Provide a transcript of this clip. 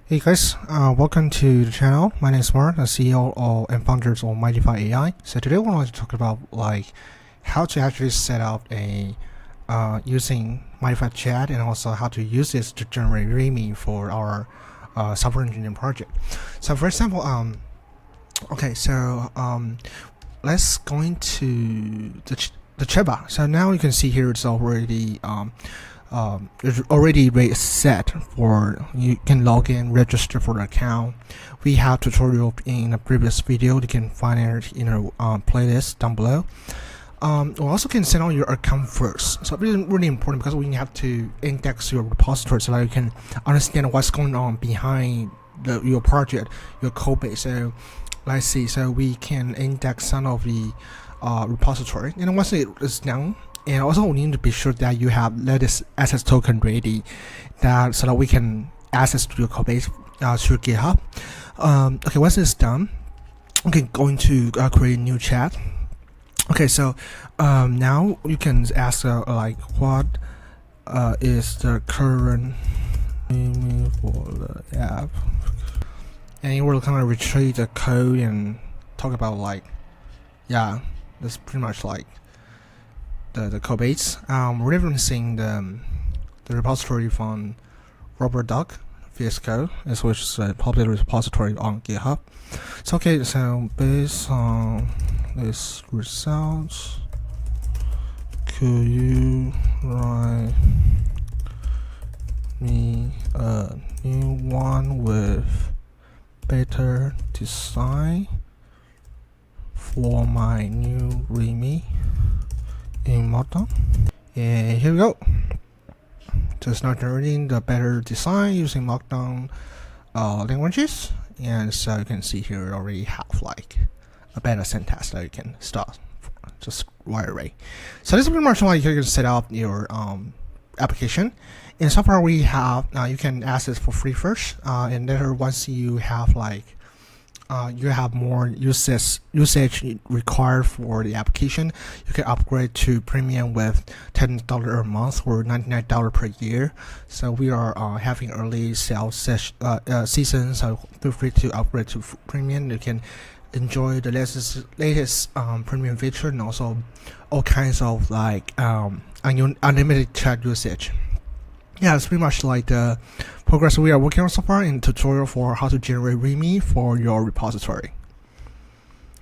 Hey guys, welcome to the channel. My name is Mark, the CEO and founder of Mightyfy AI. So today we're going to talk about how to actually set up a using Mightyfy Chat and also how to use this to generate README for our software engineering project. So for example, let's go into the chat box. So now you can see here it's already set for you can log in, register for the account. We have tutorial in a previous video. You can find it in our playlist down below. We also can set on your account first. So it's really important because we have to index your repository so that you can understand what's going on behind your project, your code base. So let's see. So we can index some of the repository, and once it is done. And also we need to be sure that you have latest access token ready, so that we can access to your code base through GitHub. Okay, once it's done, okay, going to create a new chat. Okay, so now you can ask what is the current name for the app, and you will kind of retrieve the code and talk about that's pretty much the code base. We're referencing the repository from Robert Duck VS Code, which is a public repository on GitHub. So okay, so based on this results, could you write me a new one with better design for my new README in Markdown? And here we go. Just now generating the better design using Markdown languages, and so you can see here we already have a better syntax that you can start just right away. So this is pretty much you can set up your application. In so far we have you can access for free first, and later once you have you have more usage required for the application, you can upgrade to premium with $10 a month or $99 per year. So we are having early sales season, so feel free to upgrade to premium. You can enjoy the latest premium feature and also all kinds of unlimited chat usage. Yeah, it's pretty much the progress we are working on so far in tutorial for how to generate README for your repository.